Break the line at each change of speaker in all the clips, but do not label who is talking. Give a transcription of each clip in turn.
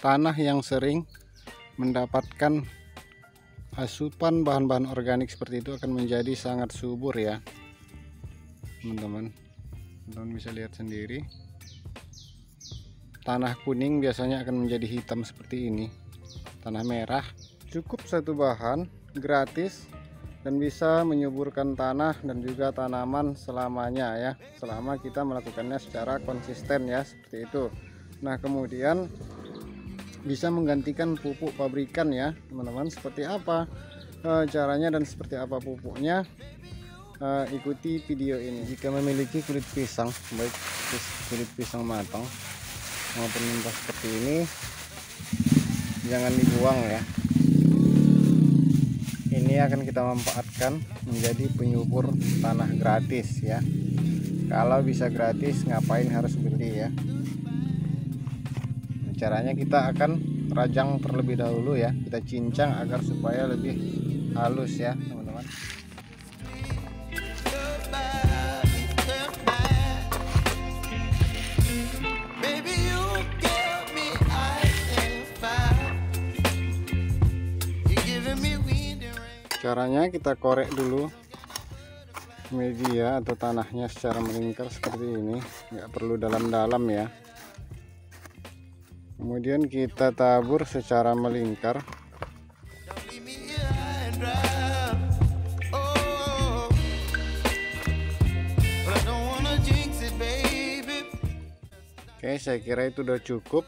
tanah yang sering mendapatkan asupan bahan-bahan organik seperti itu akan menjadi sangat subur ya teman-teman. Teman-teman bisa lihat sendiri, tanah kuning biasanya akan menjadi hitam seperti ini. Tanah merah cukup satu bahan gratis dan bisa menyuburkan tanah dan juga tanaman selamanya ya, selama kita melakukannya secara konsisten ya, seperti itu. Nah, kemudian bisa menggantikan pupuk pabrikan ya teman-teman. Seperti apa caranya dan seperti apa pupuknya, ikuti video ini. Jika memiliki kulit pisang, baik kulit pisang matang maupun mentah seperti ini, jangan dibuang ya. Ini akan kita manfaatkan menjadi penyubur tanah gratis ya. Kalau bisa gratis, ngapain harus beli ya. Caranya kita akan rajang terlebih dahulu ya, kita cincang agar supaya lebih halus ya teman-teman. Caranya kita korek dulu media atau tanahnya secara melingkar seperti ini, nggak perlu dalam-dalam ya. Kemudian kita tabur secara melingkar. Oke, saya kira itu udah cukup,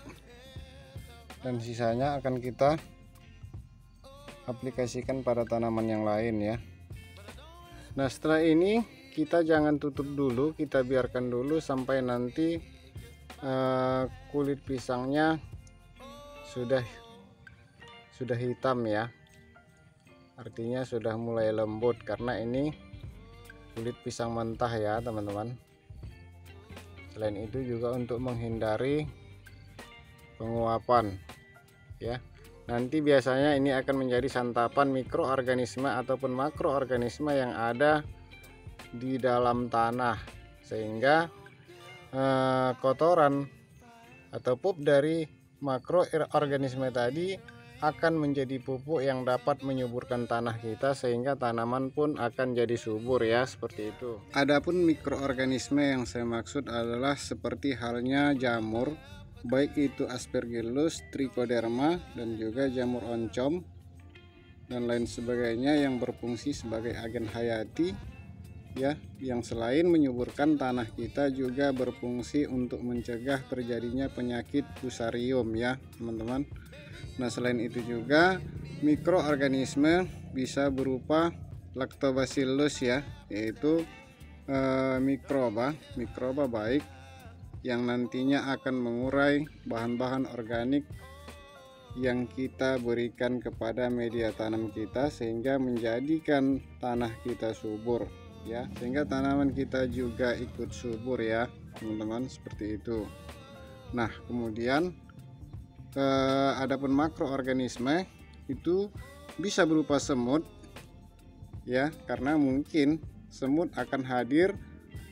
dan sisanya akan kita aplikasikan pada tanaman yang lain ya. Nah, setelah ini kita jangan tutup dulu, kita biarkan dulu sampai nanti kulit pisangnya sudah hitam ya, artinya sudah mulai lembut, karena ini kulit pisang mentah ya teman-teman. Selain itu juga untuk menghindari penguapan ya. Nanti biasanya ini akan menjadi santapan mikroorganisme ataupun makroorganisme yang ada di dalam tanah, sehingga kotoran atau pup dari makroorganisme tadi akan menjadi pupuk yang dapat menyuburkan tanah kita, sehingga tanaman pun akan jadi subur ya, seperti itu. Adapun mikroorganisme yang saya maksud adalah seperti halnya jamur, baik itu Aspergillus, Trichoderma, dan juga jamur oncom dan lain sebagainya yang berfungsi sebagai agen hayati ya, yang selain menyuburkan tanah kita juga berfungsi untuk mencegah terjadinya penyakit fusarium ya teman-teman. Nah, selain itu juga mikroorganisme bisa berupa Lactobacillus ya, yaitu mikroba baik yang nantinya akan mengurai bahan-bahan organik yang kita berikan kepada media tanam kita, sehingga menjadikan tanah kita subur ya, sehingga tanaman kita juga ikut subur ya teman-teman, seperti itu. Nah, kemudian adapun makroorganisme itu bisa berupa semut ya, karena mungkin semut akan hadir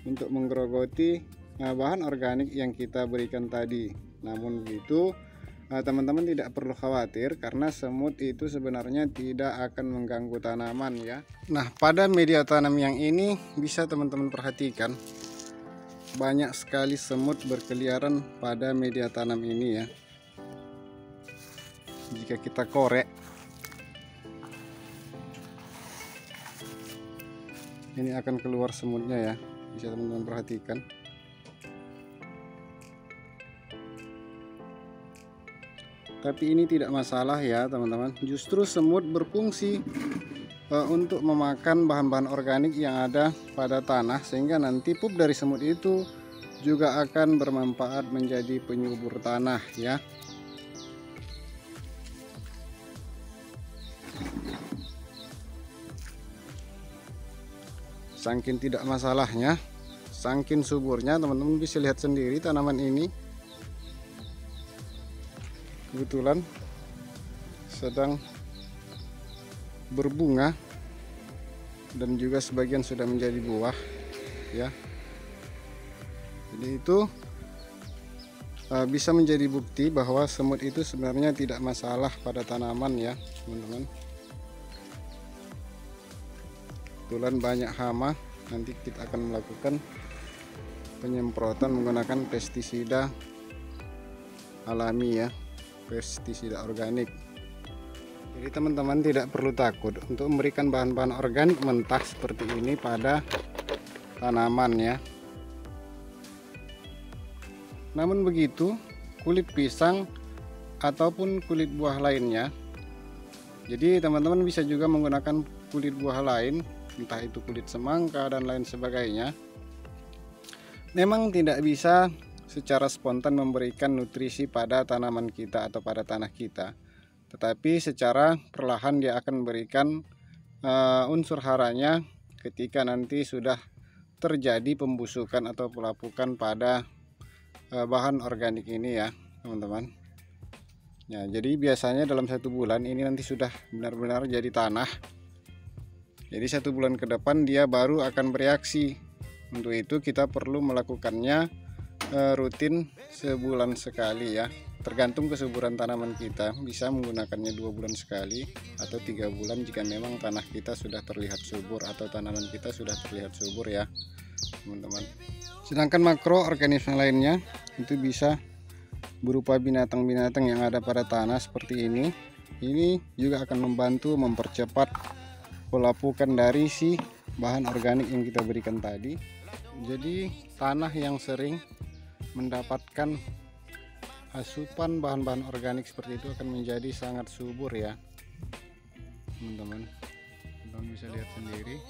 untuk menggerogoti bahan organik yang kita berikan tadi. Namun begitu, teman-teman tidak perlu khawatir, karena semut itu sebenarnya tidak akan mengganggu tanaman ya. Nah, pada media tanam yang ini bisa teman-teman perhatikan, banyak sekali semut berkeliaran pada media tanam ini ya. Jika kita korek, ini akan keluar semutnya ya, bisa teman-teman perhatikan. Tapi ini tidak masalah ya teman-teman, justru semut berfungsi untuk memakan bahan-bahan organik yang ada pada tanah, sehingga nanti pup dari semut itu juga akan bermanfaat menjadi penyubur tanah ya. Saking tidak masalahnya, saking suburnya, teman-teman bisa lihat sendiri tanaman ini kebetulan sedang berbunga dan juga sebagian sudah menjadi buah ya. Jadi itu bisa menjadi bukti bahwa semut itu sebenarnya tidak masalah pada tanaman ya teman-teman. Kebetulan banyak hama, nanti kita akan melakukan penyemprotan menggunakan pestisida alami ya, pestisida organik. Jadi teman-teman tidak perlu takut untuk memberikan bahan-bahan organik mentah seperti ini pada tanaman ya. Namun begitu, kulit pisang ataupun kulit buah lainnya, jadi teman-teman bisa juga menggunakan kulit buah lain, entah itu kulit semangka dan lain sebagainya. Memang tidak bisa secara spontan memberikan nutrisi pada tanaman kita atau pada tanah kita, tetapi secara perlahan dia akan memberikan unsur haranya ketika nanti sudah terjadi pembusukan atau pelapukan pada bahan organik ini ya teman-teman ya. Jadi biasanya dalam 1 bulan ini nanti sudah benar-benar jadi tanah, jadi 1 bulan ke depan dia baru akan bereaksi. Untuk itu kita perlu melakukannya rutin sebulan sekali ya, tergantung kesuburan tanaman kita. Bisa menggunakannya 2 bulan sekali atau 3 bulan jika memang tanah kita sudah terlihat subur atau tanaman kita sudah terlihat subur ya teman-teman. Sedangkan makroorganisme lainnya itu bisa berupa binatang-binatang yang ada pada tanah seperti ini. Ini juga akan membantu mempercepat pelapukan dari si bahan organik yang kita berikan tadi. Jadi tanah yang sering mendapatkan asupan bahan-bahan organik seperti itu akan menjadi sangat subur ya teman-teman. Teman-teman bisa lihat sendiri,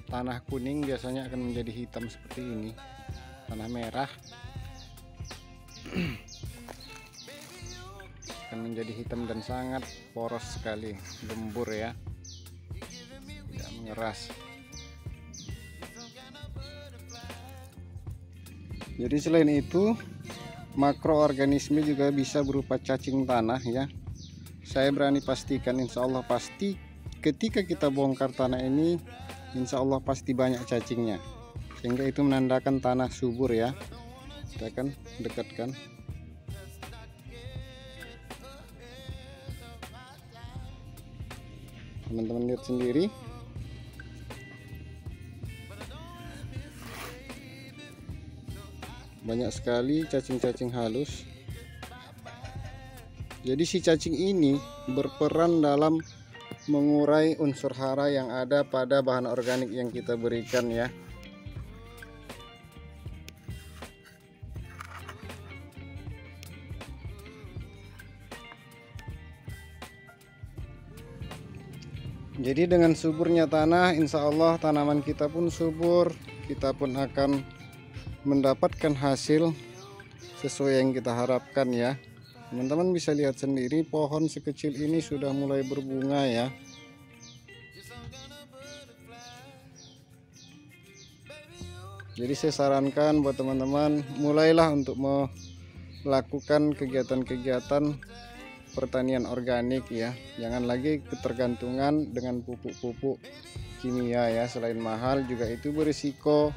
tanah kuning biasanya akan menjadi hitam seperti ini, tanah merah akan menjadi hitam dan sangat poros sekali, gembur ya, tidak mengeras. Jadi selain itu, makroorganisme juga bisa berupa cacing tanah ya. Saya berani pastikan, insya Allah pasti ketika kita bongkar tanah ini, insya Allah pasti banyak cacingnya, sehingga itu menandakan tanah subur ya. Kita akan dekatkan. Teman-teman lihat sendiri, banyak sekali cacing-cacing halus. Jadi si cacing ini berperan dalam mengurai unsur hara yang ada pada bahan organik yang kita berikan ya. Jadi dengan suburnya tanah, insya Allah tanaman kita pun subur, kita pun akan mendapatkan hasil sesuai yang kita harapkan ya. Teman-teman bisa lihat sendiri, pohon sekecil ini sudah mulai berbunga ya. Jadi saya sarankan buat teman-teman, mulailah untuk melakukan kegiatan-kegiatan pertanian organik ya. Jangan lagi ketergantungan dengan pupuk-pupuk kimia ya. Selain mahal juga itu berisiko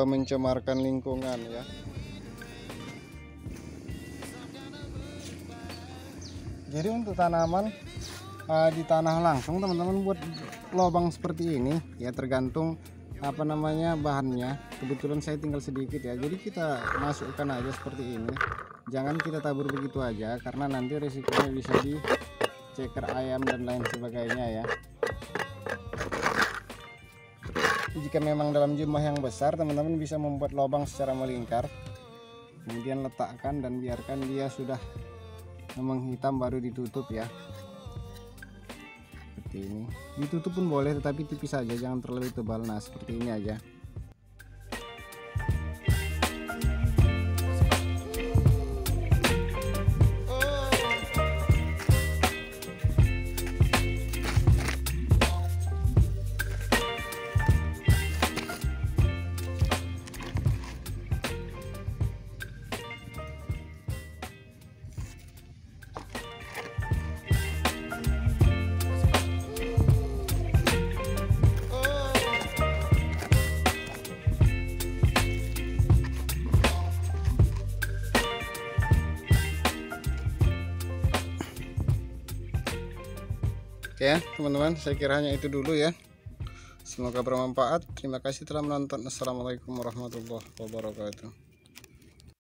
mencemarkan lingkungan ya. Jadi untuk tanaman di tanah langsung teman-teman buat lubang seperti ini ya, tergantung apa namanya bahannya. Kebetulan saya tinggal sedikit ya, jadi kita masukkan aja seperti ini. Jangan kita tabur begitu aja karena nanti risikonya bisa diceker ayam dan lain sebagainya ya. Jika memang dalam jumlah yang besar, teman-teman bisa membuat lubang secara melingkar, kemudian letakkan dan biarkan dia sudah menghitam baru ditutup ya. Seperti ini. Ditutup pun boleh, tetapi tipis saja, jangan terlalu tebal. Nah, seperti ini aja. Oke ya teman-teman, saya kira hanya itu dulu ya. Semoga bermanfaat. Terima kasih telah menonton. Assalamualaikum warahmatullahi wabarakatuh.